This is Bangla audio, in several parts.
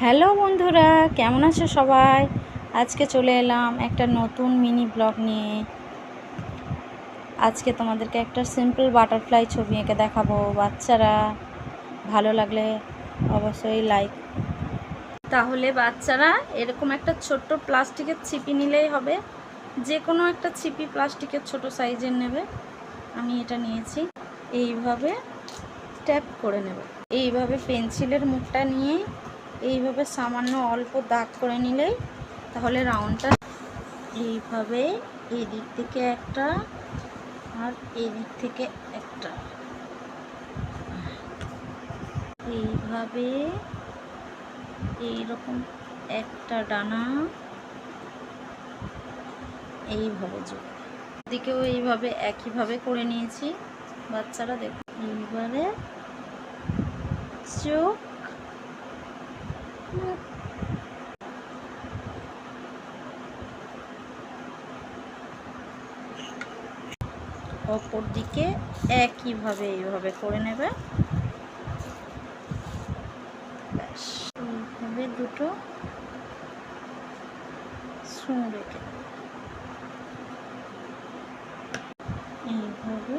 হ্যালো বন্ধুরা, কেমন আছো সবাই? আজকে চলে এলাম একটা নতুন মিনি ব্লগ নিয়ে। আজকে তোমাদেরকে একটা সিম্পল বাটারফ্লাই ছবি এঁকে দেখাবো। বাচ্চারা ভালো লাগলে অবশ্যই লাইক। তাহলে বাচ্চারা এরকম একটা ছোট্ট প্লাস্টিকের ছিপি নিলেই হবে। যে কোনো একটা ছিপি প্লাস্টিকের ছোট সাইজের নেবে। আমি এটা নিয়েছি। এইভাবে ট্যাপ করে নেবে। এইভাবে পেন্সিলের মুখটা নিয়ে এইভাবে সামান্য অল্প দাগ করে নিলেই তাহলে রাউন্ডটা এইভাবে এই দিক থেকে একটা আর এই দিক থেকে একটা এইভাবে এইরকম একটা ডানা এইভাবে যোগ দিকেও এইভাবে একইভাবে করে নিয়েছি। বাচ্চারা দেখো এইবারে চোখ অপর দিকে একইভাবে এইভাবে করে নেবে। এইভাবে দুটো ছুঁ রেখে এইভাবে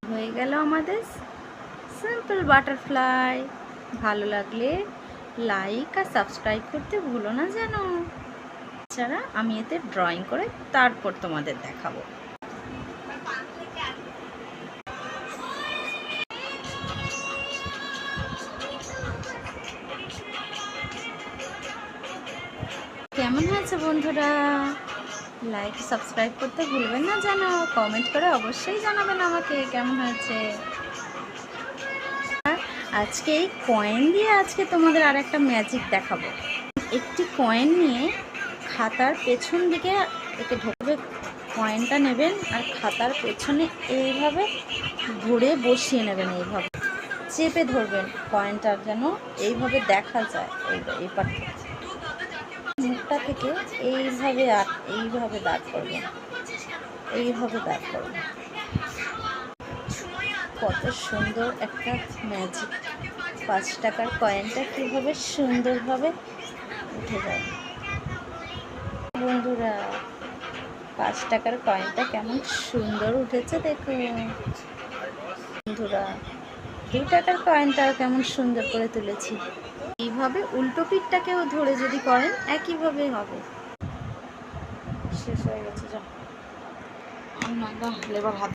হয়ে গেল আমাদের সিম্পল বাটারফ্লাই। ভালো লাগলে লাইক আর সাবস্ক্রাইব করতে ভুলো না যেন। এছাড়া আমি এতে ড্রয়িং করে তারপর তোমাদের দেখাবো। কেমন হয়েছে বন্ধুরা? লাইক সাবস্ক্রাইব করতে ভুলবেন না যেন। কমেন্ট করে অবশ্যই জানাবেন আমাকে কেমন হয়েছে। আজকে এই কয়েন দিয়ে আজকে তোমাদের আর একটা ম্যাজিক দেখাবো। একটি কয়েন নিয়ে খাতার পেছন দিকে একে ঢোকবে। কয়েনটা নেবেন আর খাতার পেছনে এইভাবে ঘুরে বসিয়ে নেবেন। এইভাবে চেপে ধরবেন কয়েনটা যেন এইভাবে দেখা যায়। এই পাটটা মুখটা থেকে এইভাবে আর এইভাবে দাগ করবেন। এইভাবে দাগ করবেন। কত সুন্দর একটা ম্যাজিক। 5 টাকার কয়েনটা কীভাবে সুন্দরভাবে উঠে যায় বন্ধুরা। 5 টাকার কয়েনটা কেমন সুন্দর উঠেছে দেখুন বন্ধুরা। 2 টাকার কয়েনটাও কেমন সুন্দর করে তুলেছি। এইভাবে উল্টো পিঠটাকেও ধরে যদি করেন একইভাবে হবে। শেষ হয়ে গেছে যা লেবার হাত